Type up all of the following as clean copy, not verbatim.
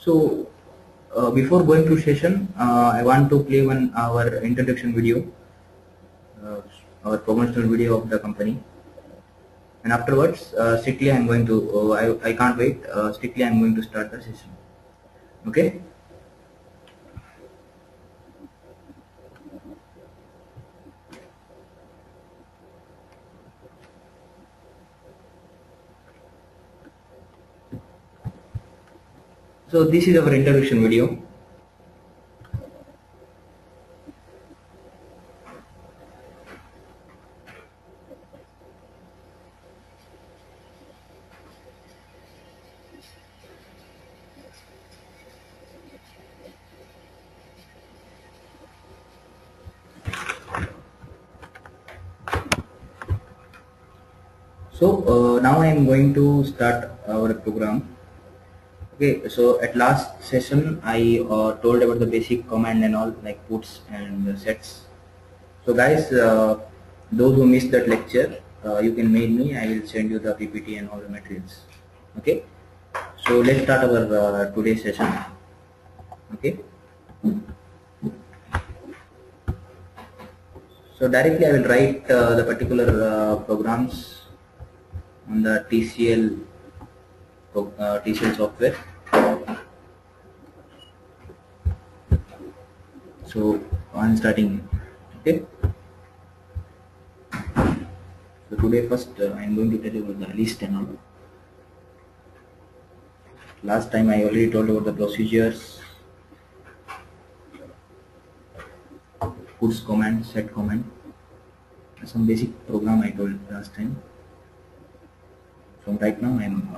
So before going to session, I want to play our introduction video, uh, our promotional video of the company, and afterwards, strictly I'm going to. I can't wait. Strictly I'm going to start the session. Okay. So this is our introduction video. So now I am going to start our program. Okay, so at last session I told about the basic command and all, like puts and sets. So guys, those who missed that lecture, you can mail me. I will send you the PPT and all the materials. Okay. So let's start our today's session. Okay. So directly I will write the particular programs on the TCL software. So I'm starting. Okay. So today first I'm going to tell you about the list and all. Last time I already told about the procedures, puts command, set command, some basic program I told last time. So right now I am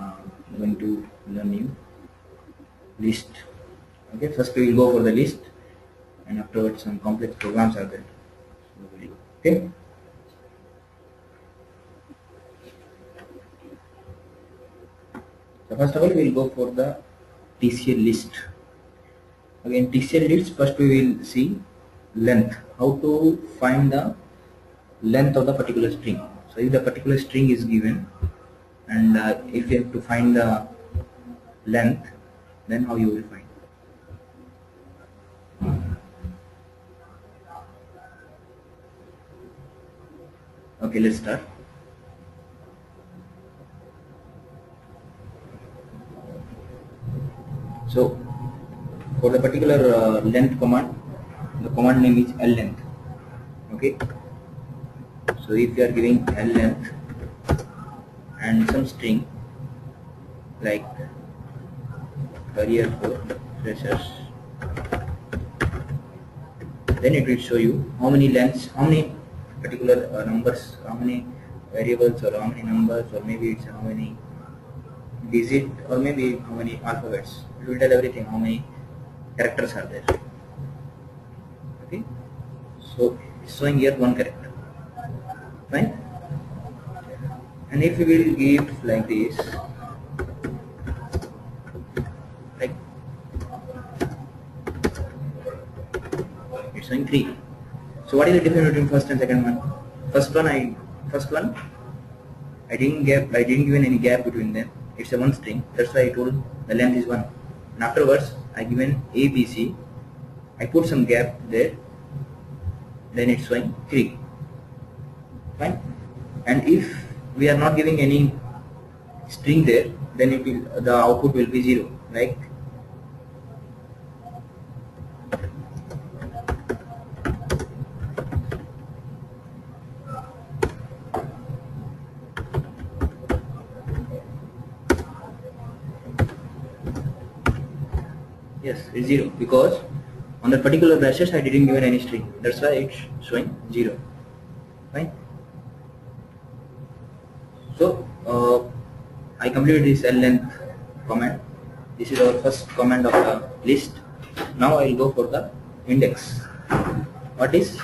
going to learn new list. Okay, first we will go for the list, and afterwards some complex programs are there. Okay. So first of all we will go for the TCL list. Again, TCL list, first we will see length, how to find the length of the particular string. So if the particular string is given, and if you have to find the length, then how you will find. Okay, let's start. So for the particular length command, the command name is length. Okay. So if you are giving length and some string like career for freshers, then it will show you how many lengths, how many particular numbers, how many variables, or how many numbers, or maybe it's how many digit, or maybe how many alphabets. It will tell everything, how many characters are there. Okay, so it's showing here one character. Fine. And if we will give like this, like it's showing 3. So what is the difference between first and second one? First one I didn't give any gap between them. It's a one string. That's why I told the length is 1. And afterwards I given A, B, C. I put some gap there. Then it's showing 3. Fine. And if we are not giving any string there, then the output will be 0. Like yes, it's 0 because on that particular brushes I didn't give any string. That's why it's showing 0. Fine. So I completed this length command. This is our first command of the list. Now I will go for the index. What is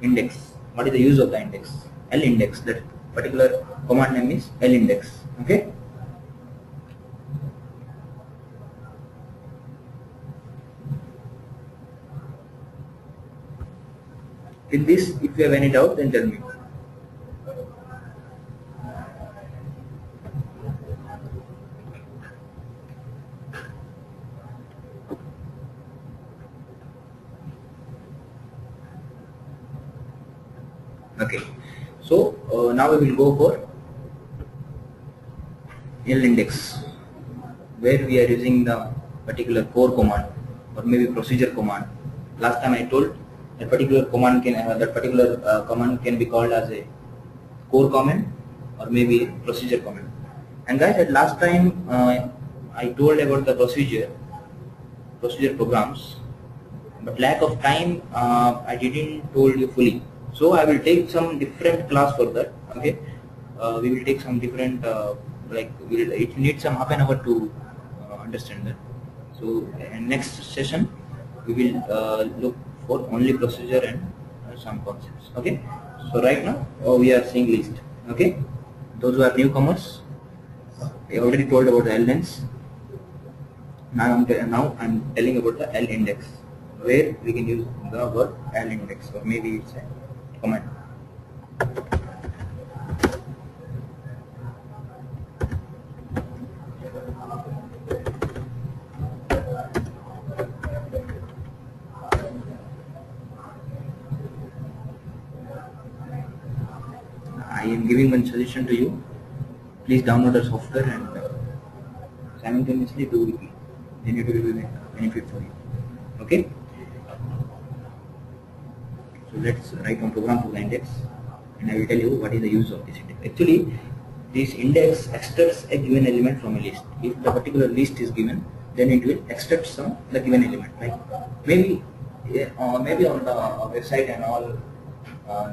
index? What is the use of the index? Index. That particular command name is index. Okay. With this, if you have any doubt, then tell me. Okay, so now we will go for L index, where we are using the particular core command or maybe procedure command. Last time I told that particular command can command can be called as a core command or maybe procedure command. And guys, at last time I told about the procedure programs, but lack of time I didn't told you fully. So I will take some different class for that. Okay, we will take some different it needs some half an hour to understand that. So next session we will look for only procedure and some concepts. Okay, so right now we are seeing list. Okay, those who are newcomers, I already told about the L lens. Now I'm telling about the L index, where we can use the word L index or maybe it's a command. I am giving one suggestion to you. Please download the software and simultaneously do it. Then it will be a benefit for you. Okay. So let's write one program for the index, and I will tell you what is the use of this index. Actually, this index extracts a given element from a list. If the particular list is given, then it will extract the given element. Like maybe on the website and all,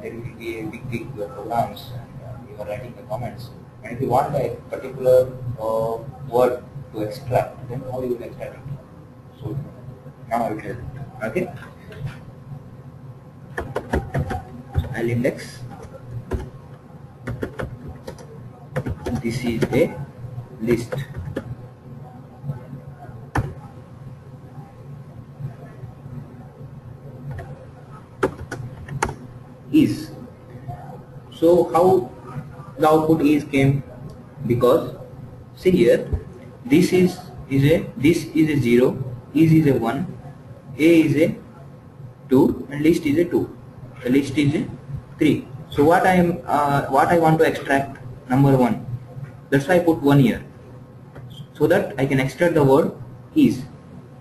there will be a big programs, and you are writing the comments. And if you want a particular word to extract, then how you will extract it? So now I will tell you. Okay. I'll index. This is a list. Is. So how the output is came? Because see here, this is a 0, is a 1, a is a 2, and list is a 2. The list is a 3. So what I want to extract, number 1. That's why I put 1 here, so that I can extract the word is.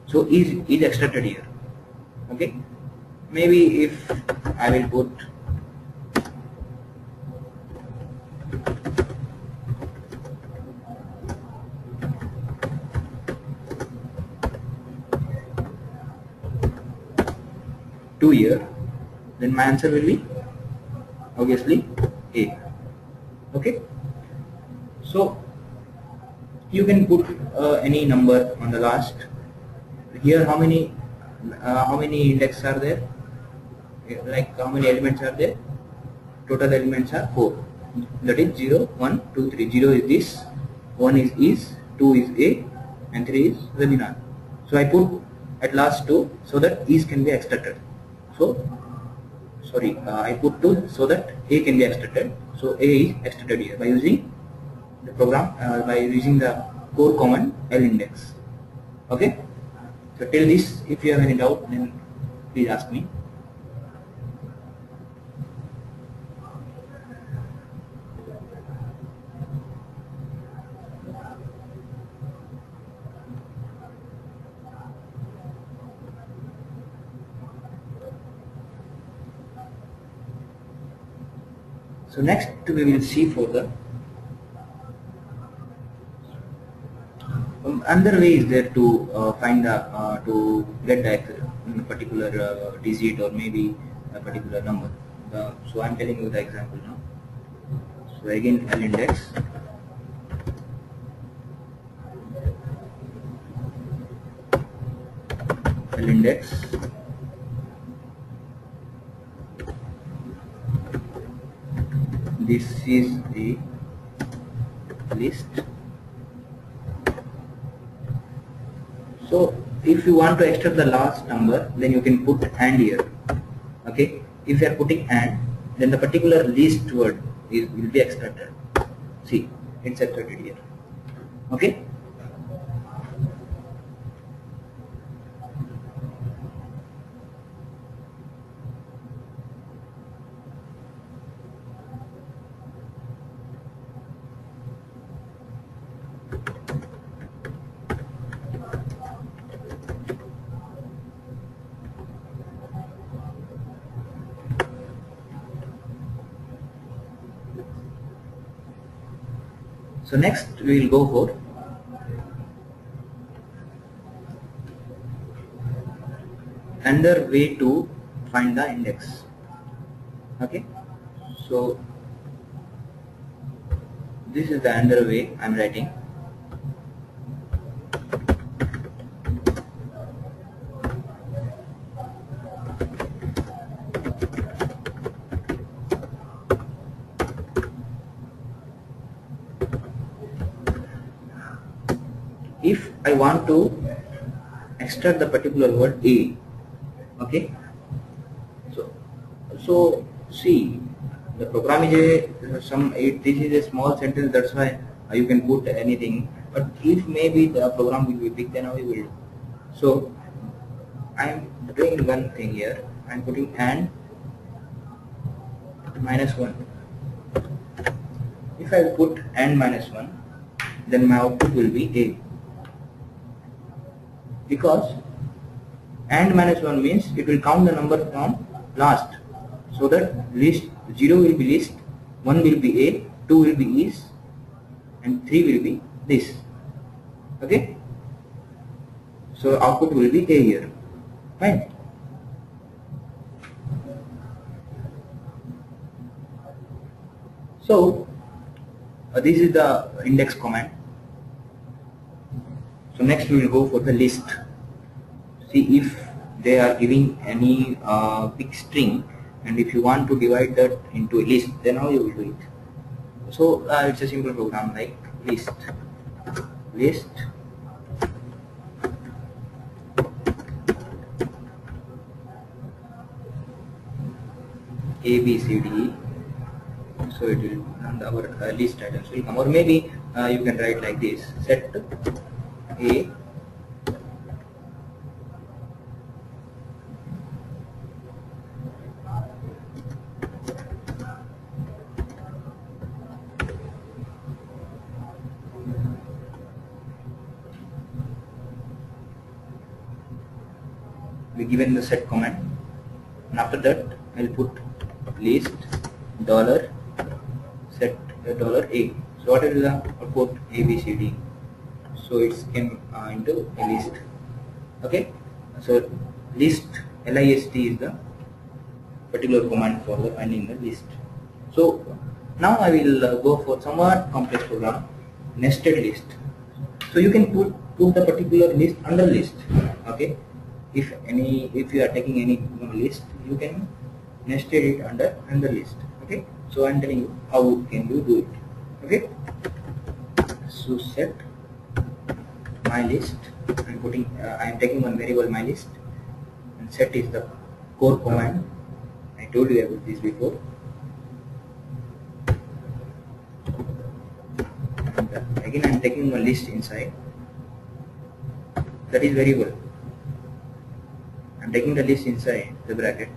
So is extracted here. Okay. Maybe if I will put two here, then my answer will be obviously A. Okay. So you can put any number on the last. Here how many index are there? Like how many elements are there? Total elements are 4. That is 0, 1, 2, 3. 0 is this, 1 is, 2 is A, and 3 is webinar. So I put at last 2 so that is can be extracted. So sorry, I put 2 so that A can be extracted. So A is extracted here by using the program, by using the core command L index. Okay. So till this, if you have any doubt, then please ask me. So next we will see further. Another way is there to find the to get the particular digit or maybe a particular number. So I am telling you the example now. So again L index. L index. This is the list. So if you want to extract the last number, then you can put AND here. Okay. If you are putting AND, then the particular list word will be extracted. See, it's extracted here. Okay. So next we will go for another way to find the index. Okay, so this is the another way I am writing. If I want to extract the particular word A, okay, so see, the program is this is a small sentence, that's why you can put anything, but if maybe the program will be big, then how you will do? So I am doing one thing here, I am putting and -1. If I put and -1, then my output will be A, because and -1 means it will count the number from last, so that list 0 will be list, 1 will be A, 2 will be is, and 3 will be this. Okay, so output will be A here. Fine. So this is the index command. So next we will go for the list. See, if they are giving any big string, and if you want to divide that into a list, then how you will do it? So it's a simple program like list A B C D. So it will, and our list items will come, or maybe you can write like this: set A we given the set command, and after that I'll put list dollar set dollar $A. So what is the output? A B C D. So it's came into a list. Okay, so list list is the particular command for the finding the list. So now I will go for somewhat complex program, nested list. So you can put the particular list under list. Okay, if you are taking any list, you can nested it under list. Okay, so I am telling you how can you do it. Okay, so set my list. I am taking one variable my list, and set is the core command. I told you about this before. And again I am taking one list inside. That is variable. I am taking the list inside the bracket.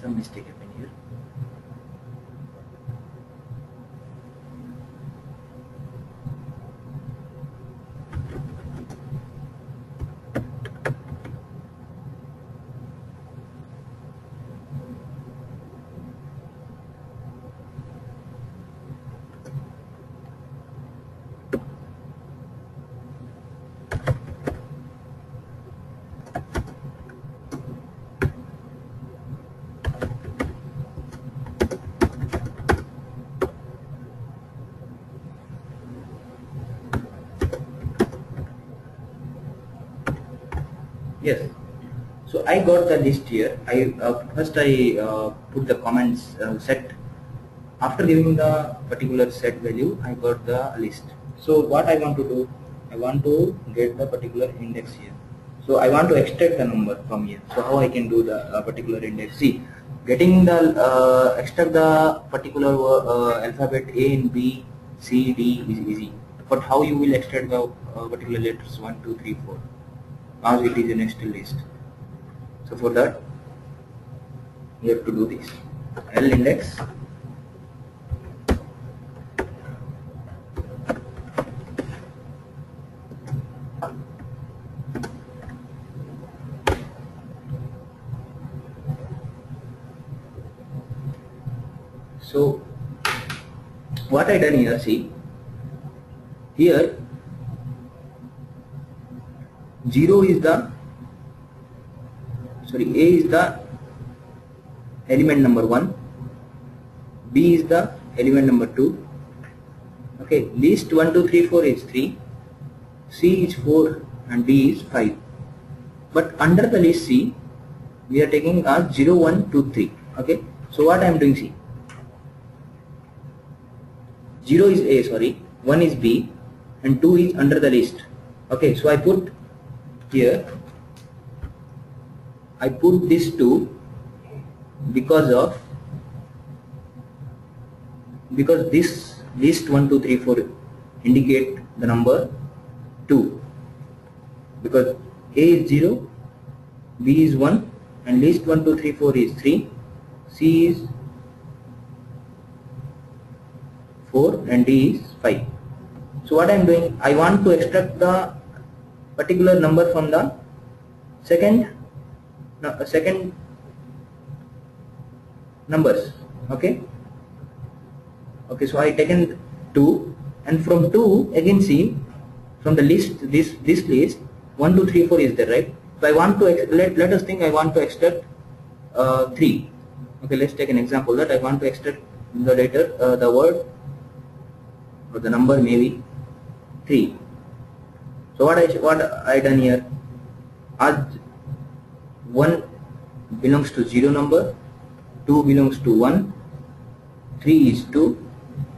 Some mistake happened here. Yes, so I got the list here. First I put the comments set. After giving the particular set value, I got the list. So what I want to do, I want to get the particular index here. So I want to extract the number from here. So how I can do the particular index? See, Getting the extract the particular alphabet A and B, C, D is easy. But how you will extract the particular letters 1, 2, 3, 4? As it is a next list. So for that, you have to do this. L index. So what I done here, see, here 0 is the, sorry, A is the element number 1, B is the element number 2, okay, list 1, 2, 3, 4 is 3, C is 4 and D is 5. But under the list C, we are taking as 0, 1, 2, 3, okay. So what I am doing, see, 0 is A, sorry, 1 is B and 2 is under the list, okay. So I put here, I put this 2 because this list 1, 2, 3, 4 indicate the number 2, because A is 0, B is 1 and list 1, 2, 3, 4 is 3, C is 4 and D is 5. So what I am doing, I want to extract the particular number from the second numbers, okay. Okay, so I taken 2 and from 2 again, see, from the list, this list 1, 2, 3, 4 is there, right? So I want to let us think I want to extract 3. Okay, let's take an example that I want to extract the letter, the word or the number maybe 3. So what I done here, as 1 belongs to 0 number, 2 belongs to 1, 3 is 2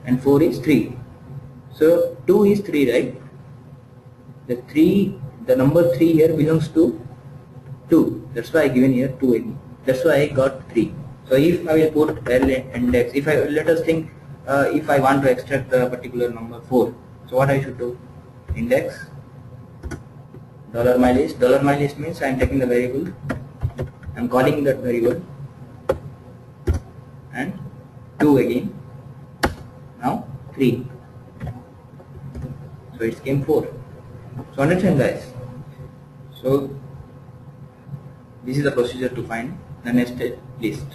and 4 is 3. So 2 is 3, right? The number 3 here belongs to 2. That's why I given here 2 again. That's why I got 3. So if I will put L index, if I let us think, if I want to extract the particular number 4, so what I should do? Index $mylist. $mylist means I am taking the variable, I am calling that variable, and 2 again. Now 3. So it came 4. So understand, guys. So this is the procedure to find the nested list.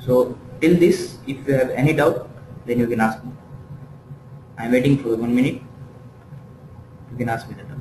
So till this, if you have any doubt, then you can ask me. I am waiting for 1 minute. You can ask me the doubt.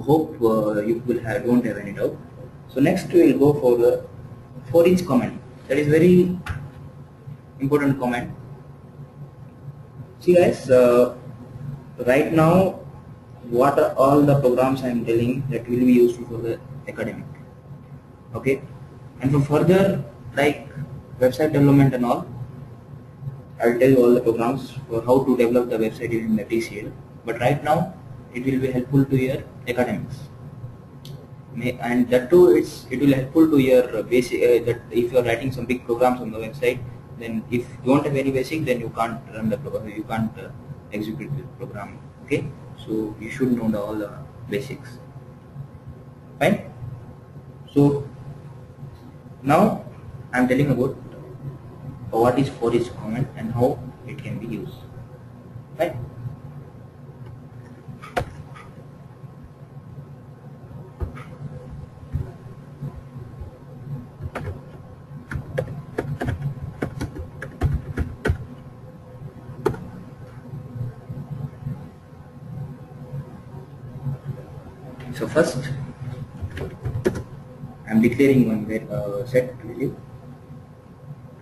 hope you will don't have any doubt. So next we will go for the for each command. That is very important command. See guys, right now what are all the programs I am telling that will be useful for the academic. Okay, and for further like website development and all, I'll tell you all the programs for how to develop the website using the TCL. But right now it will be helpful to your academics. And that too, it will helpful to your basic. That if you are writing some big programs on the website, then if you don't have any basic, then you can't run the program. You can't execute the program. Okay, so you should know all the basics. Fine. So now I'm telling about what is for each command and how it can be used. Right. So first, I am declaring one set value.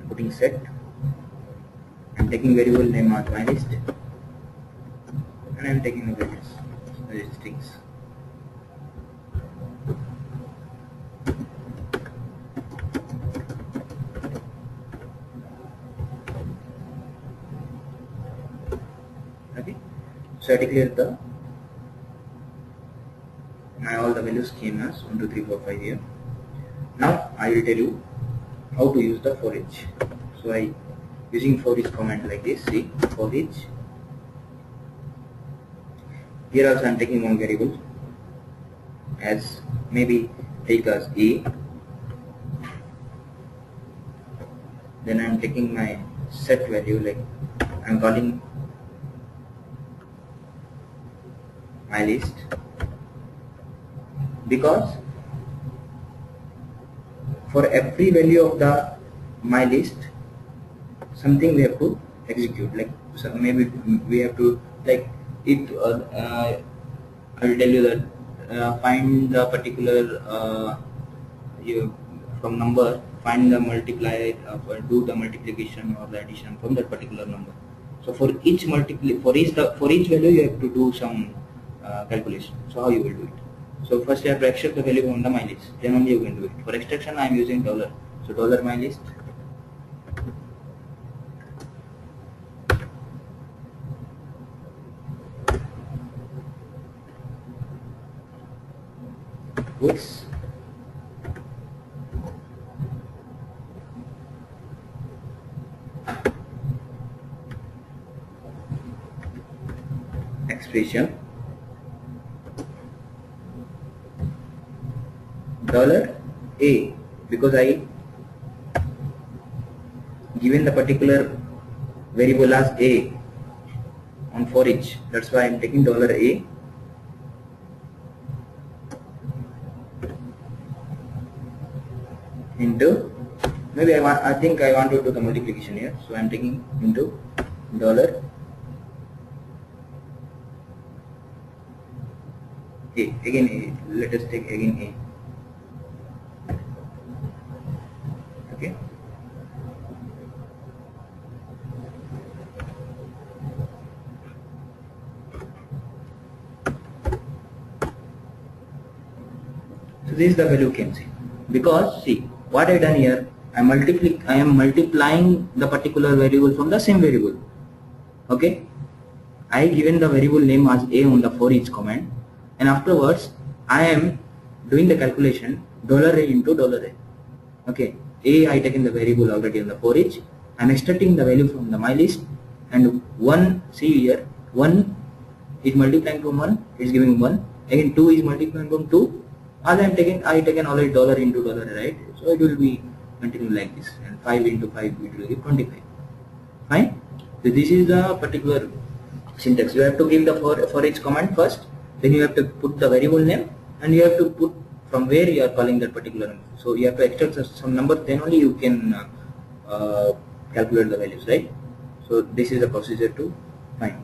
I'm putting set. I'm taking variable name as my list, and I'm taking the values, strings. Okay. So I declare all the values came as 1, 2, 3, 4, 5 here. Now I will tell you how to use the for each. So I using for each command like this. See, for each. Here also I am taking one variable as maybe take as a. Then I am taking my set value, like I am calling my list, because for every value of the my list something we have to execute, like so maybe we have to like it I will tell you that find the particular from number, find the multiply, do the multiplication or the addition from that particular number. So for each value you have to do some calculation. So how you will do it? So first you have to extract the value from the my list, then only you can do it. For extraction I am using dollar. So dollar my list. Puts expression $a, because I given the particular variable as a on for each, that's why I am taking $a into, maybe I think I want to do the multiplication here, so I am taking into $a. Again a, let us take again a. Okay, so this is the value can see, because see what I done here, I am multiplying the particular variable from the same variable. Okay, I given the variable name as a on the for each command, and afterwards I am doing the calculation $a into $a. Okay, a I taken the variable already on the for each. I am extracting the value from the my list, and 1, see here, 1 is multiplying from 1, is giving 1. Again 2 is multiplying from 2. As I taken already $a into $a, right? So it will be continue like this, and 5 into 5 it will give 25. Fine. So this is the particular syntax. You have to give the for each command first, then you have to put the variable name, and you have to put from where you are calling that particular number. So you have to extract some number, then only you can calculate the values, right? So this is the procedure to find.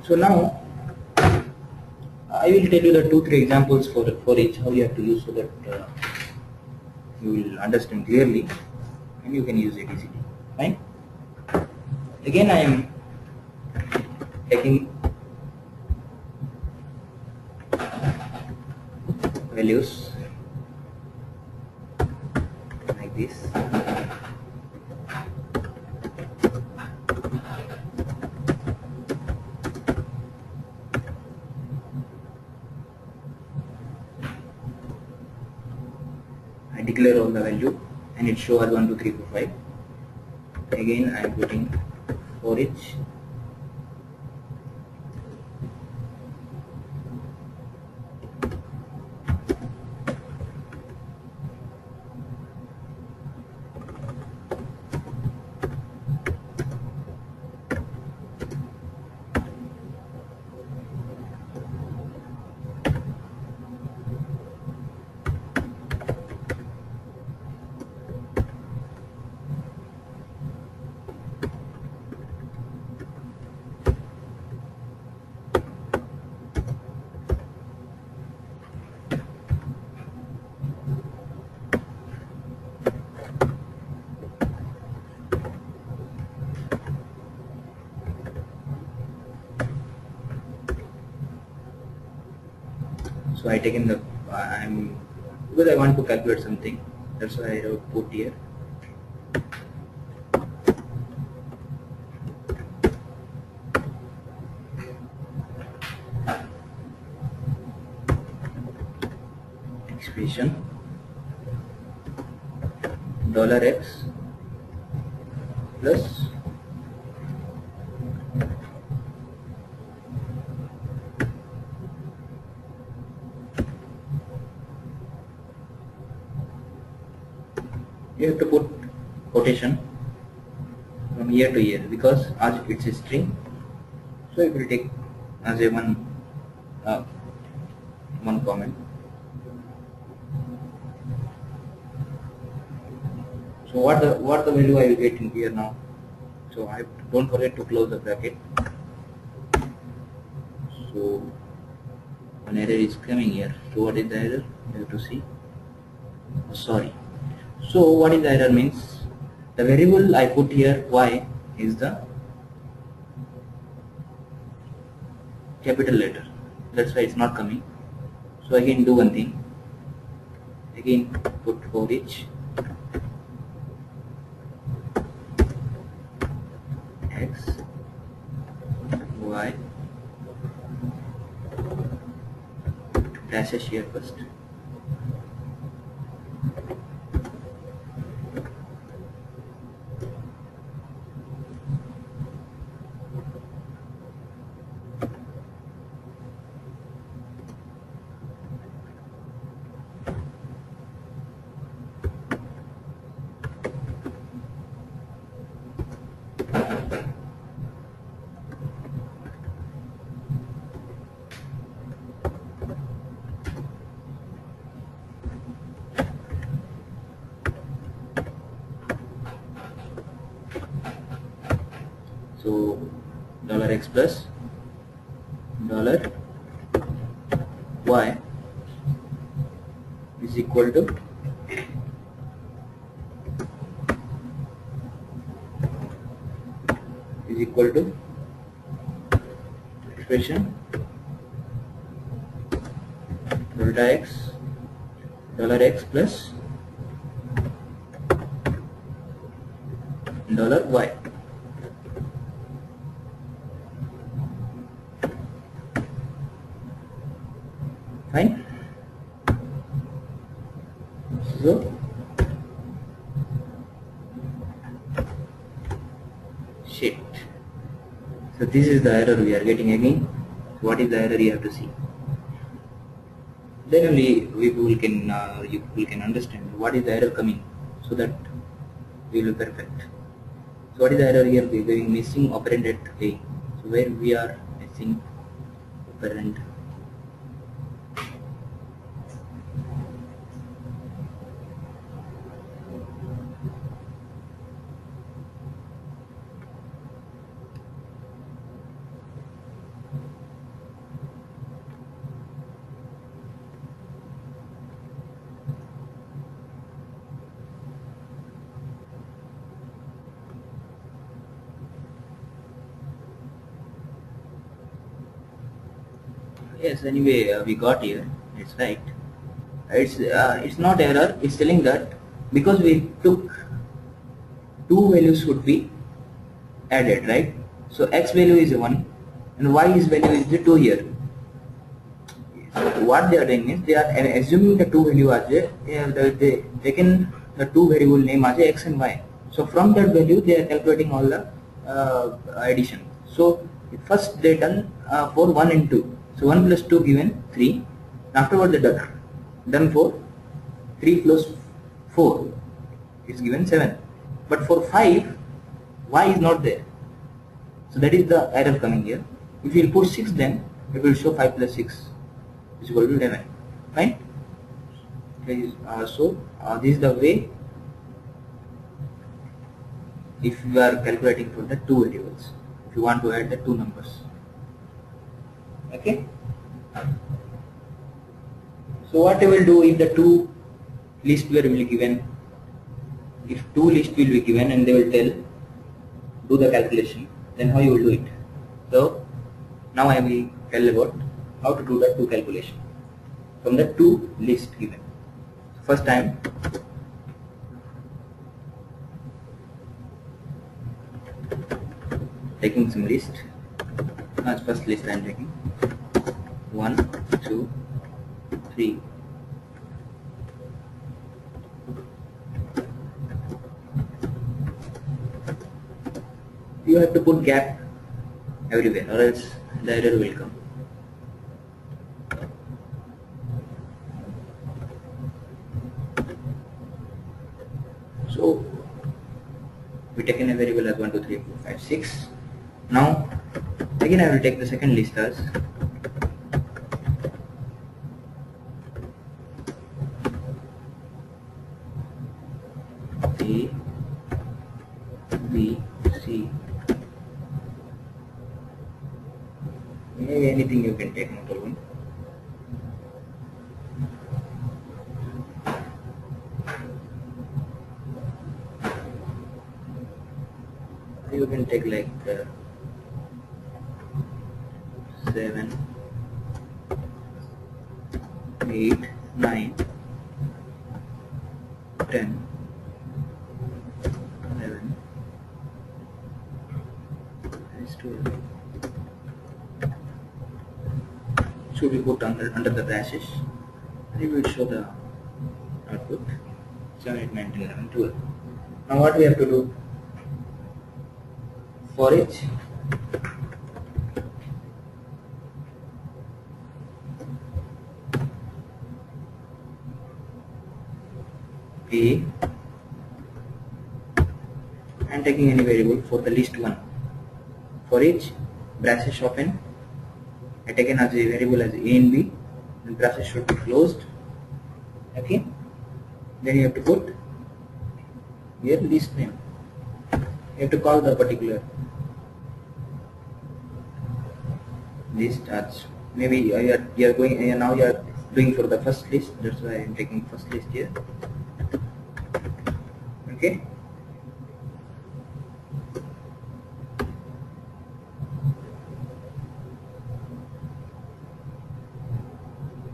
So now I will tell you the 2-3 examples for each how you have to use, so that you will understand clearly and you can use it easily. Fine. Again, I am taking values like this. I declare all the value and it shows 1, 2, 3, 4, 5. Again, I am putting for each. So I taken the I'm because I want to calculate something. That's why I wrote put here. Expression $x plus you have to put quotation from year to year, because as it's a string, so it will take as a one comment. So what the value I will get in here now? So I don't forget to close the bracket. So an error is coming here. So what is the error? You have to see. Oh, sorry. So what is the error means? The variable I put here y is the capital letter. That's why it's not coming. So again do one thing. Again put for each x y dashes here first. So $x plus $y is equal to expression $x plus $y. Fine. So shit. So this is the error we are getting again. What is the error you have to see? Then only you people can understand what is the error coming, so that we will be perfect. So what is the error here? We are going missing operand at A. So where we are missing operand? Yes, anyway, we got here. It's right. It's not error. It's telling that because we took two values should be added, right? So x value is 1 and y is value is the 2 here. So what they are doing is they are assuming the two value as a they taken the two variable name as a x and y. So from that value they are calculating all the addition. So first they done for 1 and 2. So 1 plus 2 given 3. Afterwards they done for 3 plus 4 is given 7. But for 5 y is not there. So that is the error coming here. If you will put 6 then it will show 5 plus 6 is equal to 11. Fine. So this is the way if you are calculating for the two variables. If you want to add the two numbers. Okay. So what I will do if the two lists were given. If two lists will be given and they will tell do the calculation, then how you will do it. So now I will tell about how to do the two calculation from the two lists given. First time taking some list. As first list I am taking 1, 2, 3. You have to put gap everywhere or else the error will come. So we taken a variable as 1, 2, 3, 4, 5, 6. Now again I will take the second list as A, B, C. Maybe anything you can take, no problem. You can take like 7, 8, 9, 10, 11, 12. Should be put under the brashes and it will show the output 7, 8, 9, 10, 11, 12. Now what we have to do? For each A and taking any variable for the list 1. For each braces of n I taken as a variable as A and B, and braces should be closed. Okay. Then you have to put here list name. You have to call the particular list as maybe you are going now you are doing for the first list. That's why I am taking first list here. Okay.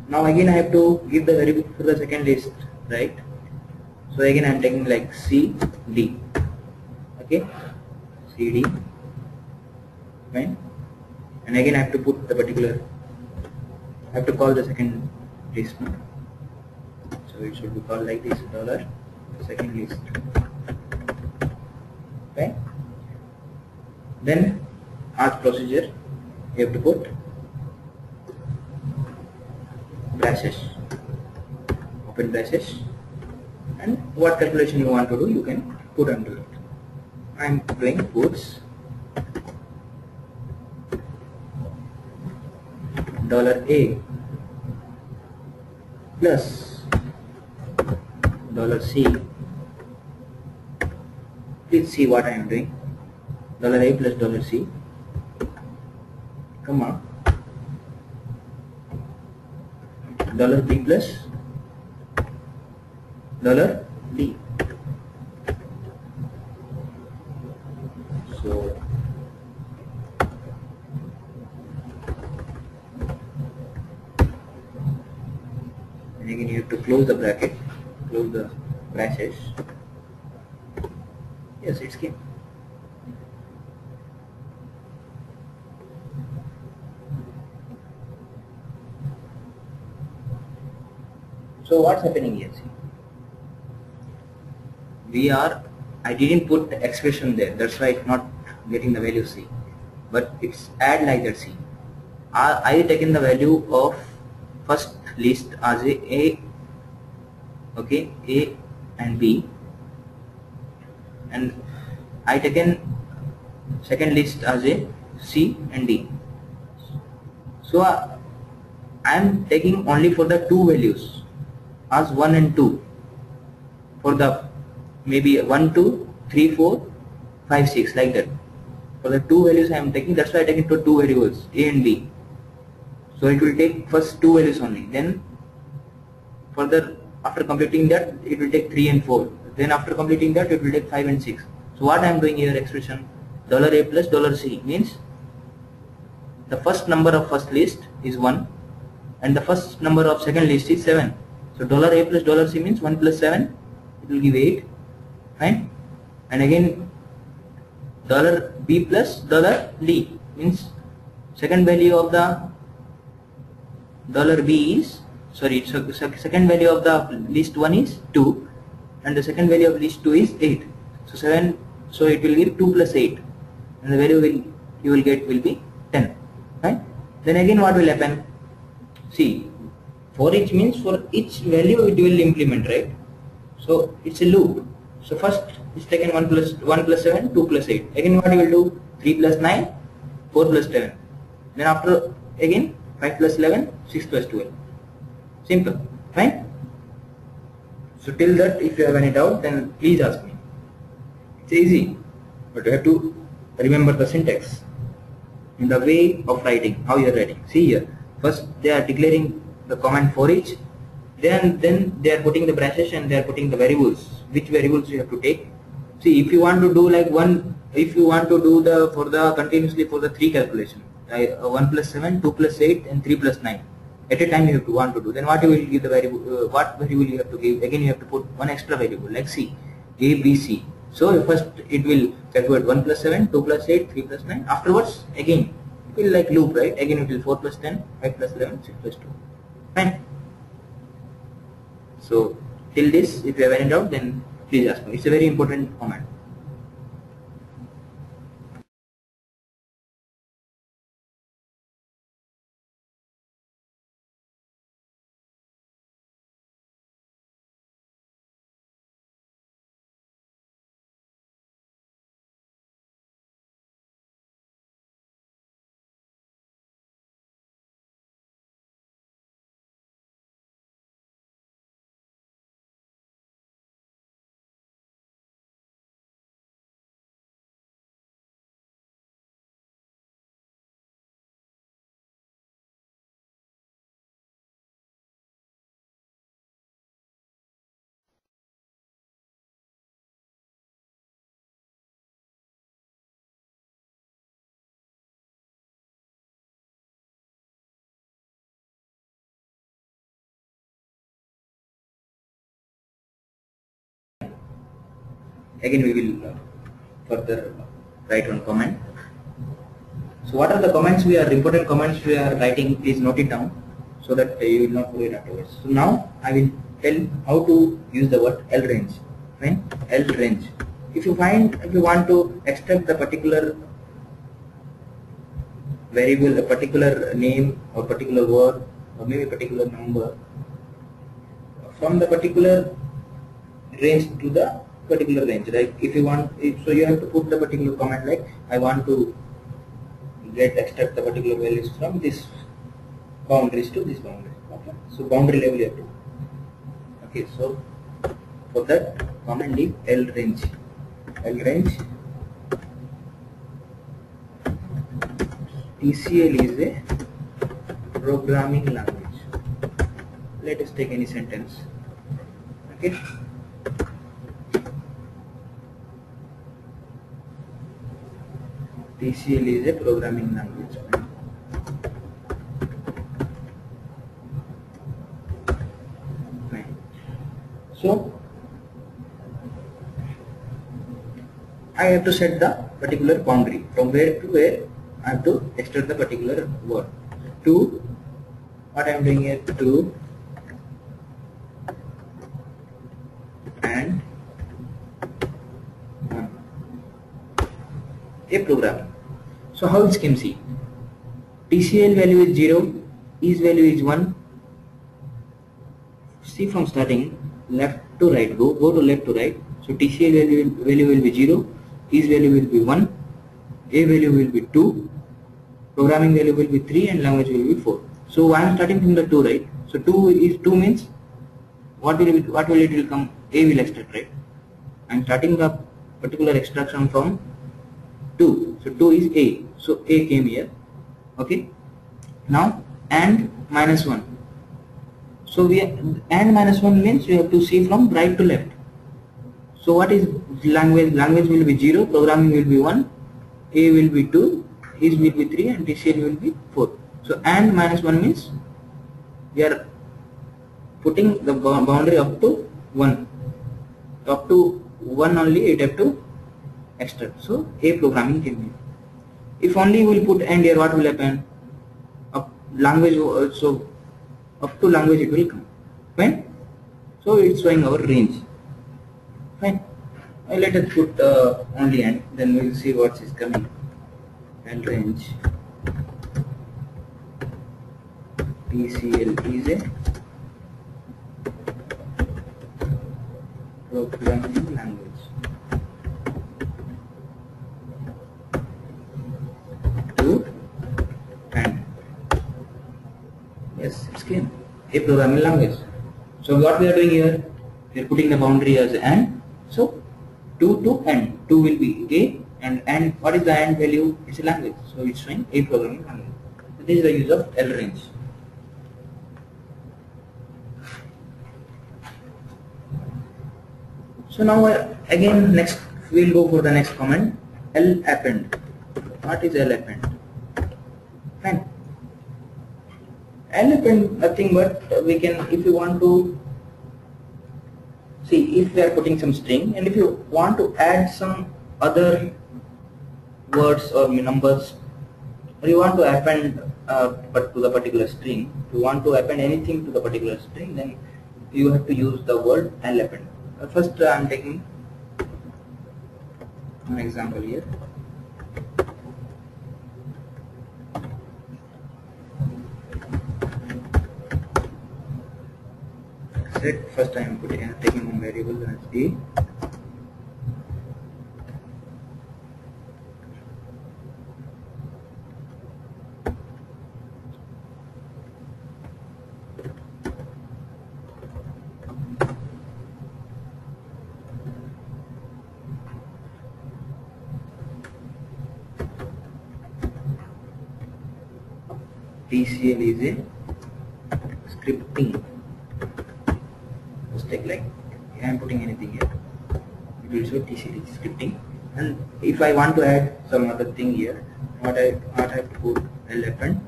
Now again I have to give the variable for the second list, right? So again I am taking like C, D. Okay, C, D. Fine. And again I have to put the particular. I have to call the second list now. So it should be called like this dollar second list. Okay. Then as procedure you have to put braces, open braces, and what calculation you want to do you can put under it. I am doing puts $A plus $C. Please see what I am doing. $A plus $C, comma $B plus $D. So again you have to close the bracket, close the braces. Yes, it's came. So what's happening here? See, I didn't put expression there, that's why it's not getting the value C, but it's add like that. See, I taken the value of first list as A, okay, A and B, and I taken second list as a C and D. So I am taking only for the two values as 1 and 2 for the maybe 1, 2, 3, 4, 5, 6 like that. For the two values I am taking, that's why I take it to two variables A and B. So it will take first two values only. Then further after completing that it will take 3 and 4. Then after completing that it will take 5 and 6. So what I am doing here expression $A plus $C means the first number of first list is 1 and the first number of second list is 7. So $A plus $C means 1 plus 7, it will give 8, fine. And again $B plus $D means second value of the $B is, sorry, so second value of the list 1 is 2 and the second value of list 2 is 8. So 7, so it will give 2 plus 8 and the value you will get will be 10, right? Then again what will happen? See, for each means for each value it will implement, right? So it's a loop. So first is taken 1 plus 7, 2 plus 8. Again what you will do? 3 plus 9, 4 plus 7. Then after again 5 plus 11, 6 plus 12. Simple, fine? So till that if you have any doubt then please ask me. It's easy, but you have to remember the syntax in the way of writing, how you are writing. See here, first they are declaring the command for each, then they are putting the braces and they are putting the variables, which variables you have to take. See, if you want to do like if you want to do continuously for the 3 calculation, 1 plus 7, 2 plus 8 and 3 plus 9 at a time you have to want to do, then what you will give the variable, what variable you have to give? Again you have to put one extra variable like C, A, B, C. So first it will calculate 1 plus 7, 2 plus 8, 3 plus 9. Afterwards again it will like loop, right? Again it will 4 plus 10, 5 plus 11, 6 plus 2. Fine. So till this, if you have any doubt then please ask me. It's a very important command. Again we will further write on comment. So what are the comments important comments we are writing? Please note it down so that you will not forget afterwards. So now I will tell how to use the word L range. Fine? L range. If you want to extract the particular variable, a particular name or particular word or maybe a particular number from the particular range to the particular range, right? If you want, so you have to put the particular comment like I want to extract the particular values from this boundaries to this boundary. Okay, so boundary level you have to. Okay, so for that command is L range. L range. TCL is a programming language. Let us take any sentence. Okay. TCL is a programming language. So I have to set the particular boundary from where to where I have to extract the particular word. To what I am doing here, to and 1. A program. So how it can see? TCL value is 0, is value is 1. See from starting left to right, go to left to right. So TCL value will be 0, is value will be 1, A value will be 2, programming value will be 3, and language will be 4. So I am starting from the 2, right? So 2 means what will it come? A will extract, right? I am starting the particular extraction from 2. So 2 is A. So A came here. Okay. Now and minus 1. So and minus 1 means we have to see from right to left. So what is language? Language will be 0, programming will be 1, A will be 2, his will be 3, and TCL will be 4. So and minus 1 means we are putting the boundary up to 1. Up to 1 only it have to extract. So A programming came here. If only we will put and here, what will happen? Language, so up to language it will come. Fine. So it's showing our range. Fine. Let us put only and, then we will see what is coming. And range TCL is a programming language. To and yes, it's came a programming language. So what we are doing here, we are putting the boundary as and. So 2 to and, 2 will be A, and what is the and value? It's a language, so it's showing a programming language. So this is the use of L range. So now again next we will go for the next command, L append. What is L append? Fine. L append nothing but we can, if you want to see, if we are putting some string and if you want to add some other words or numbers, or you want to append but to the particular string, if you want to append anything to the particular string, then you have to use the word L append. First I am taking an example here. Set, first I am taking one variable as A. TCL is a scripting. Just take like I am putting anything here. It will show TCL is scripting. And if I want to add some other thing here, what I have to put L append.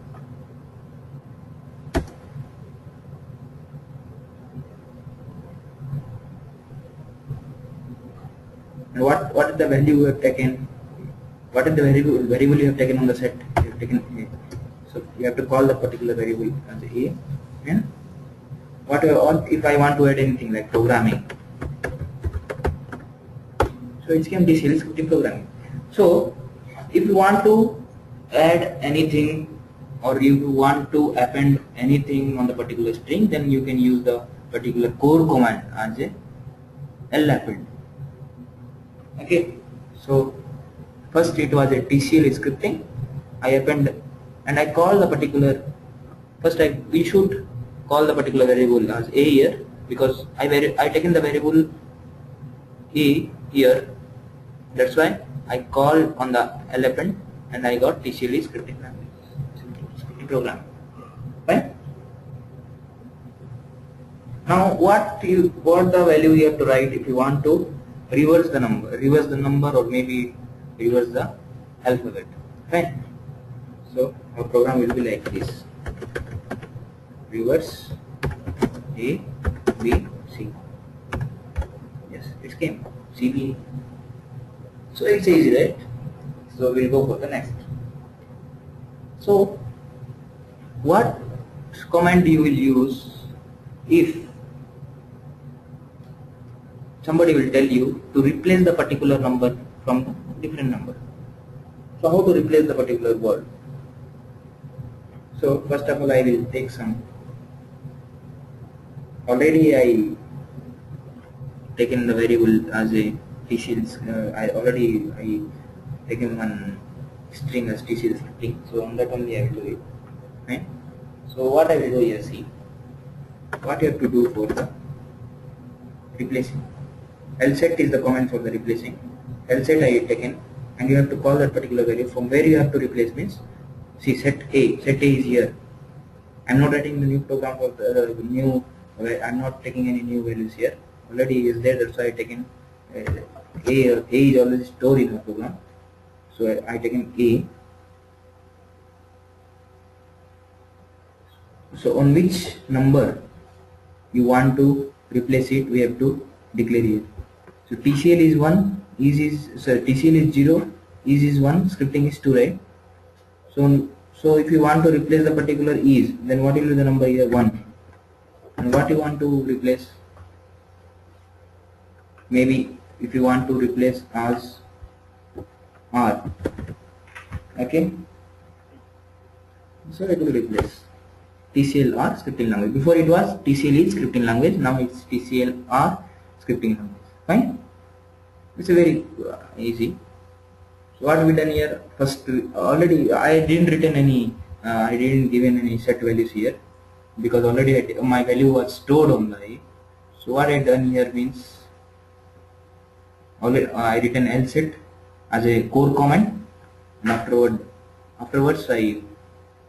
And what is the value you have taken? What is the variable you have taken on the set? You have taken A. So you have to call the particular variable as A. And if I want to add anything like programming, so it can be TCL scripting programming. So if you want to add anything or if you want to append anything on the particular string, then you can use the particular core command as a L append. Okay, so first it was a TCL scripting. I append and I call the particular, first we should call the particular variable as A here, because I taken the variable A here, that's why I call on the L append and I got TCL scripting program. Right? Now what the value you have to write if you want to reverse the number or maybe reverse the alphabet. Fine. So our program will be like this: reverse A, B, C. It came CB. So it's easy, right? So we'll go for the next. So what command you will use if somebody will tell you to replace the particular number from the different number? So how to replace the particular word? So first of all, I will take some. Already I taken the variable as a TCL. I taken one string as TCL string. So on that only I will do it. Right? So what I will do here, see what you have to do for the replacing. Lset is the command for the replacing. Lset I taken, and you have to call that particular value. From where you have to replace means, see set A. Set A is here. I'm not writing the new program for the new. I'm not taking any new values here. Already is there. That's why I taken A. A is already stored in the program. So I taken A. So on which number you want to replace it, we have to declare here. So TCL is 1, TCL is 0, is 1, scripting is 2, right? So if you want to replace the particular is, then what will be the number here? 1. And what you want to replace? Maybe if you want to replace as R, okay? So it will replace TCL R scripting language. Before it was TCL is scripting language, now it's TCL R scripting language. Fine? It's a very easy. So what we done here? First, already I didn't written any, I didn't given any set values here because already my value was stored on the A. So what I done here means, already I written lset as a core command, and afterwards I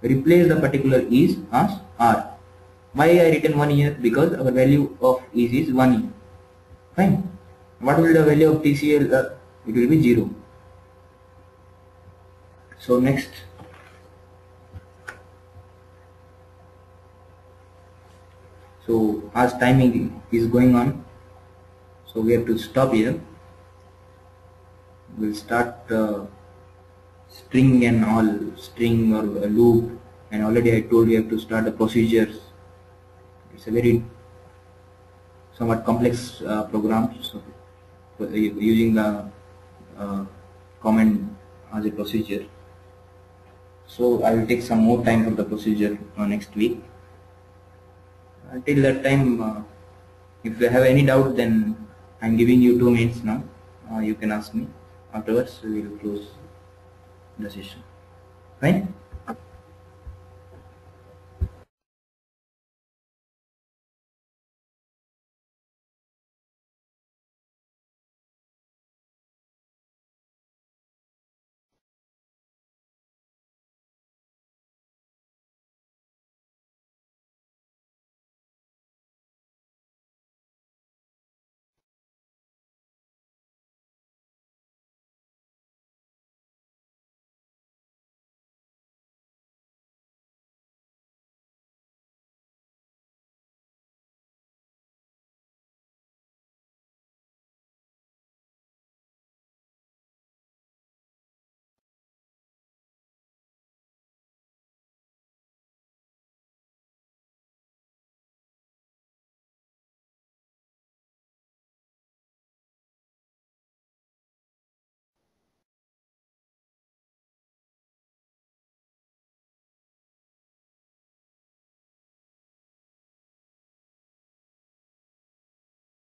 replace the particular is as R. Why I written 1 here? Because our value of is 1 here. Fine. What will the value of TCL? It will be 0. So next, so as timing is going on, so we have to stop here. We'll start string and all, string or a loop, and already I told you have to start the procedures. It's a very somewhat complex program, so using the command as a procedure. So I will take some more time for the procedure next week. Until that time, if you have any doubt, then I'm giving you 2 minutes now. You can ask me. Afterwards, we will close the session. Fine?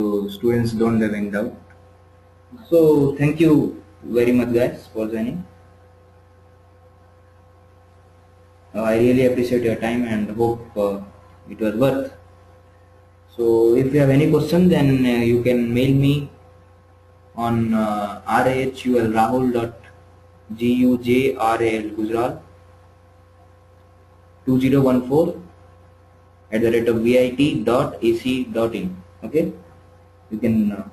So students don't have any doubt. So thank you very much, guys, for joining. I really appreciate your time and hope it was worth. So if you have any question, then you can mail me on rahul.gujral 2014 at the rate of vit.ac.in. Okay, you can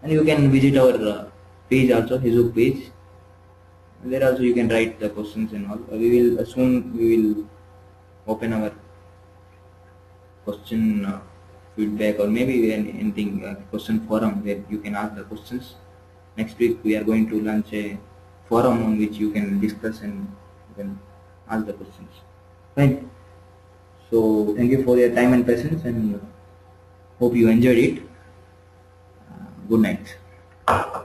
and you can visit our page also, Facebook page. There also you can write the questions and all. We will soon we will open our question feedback, or maybe anything, question forum where you can ask the questions. Next week we are going to launch a forum on which you can discuss and you can ask the questions. Fine. So thank you for your time and patience, and hope you enjoyed it. Good night.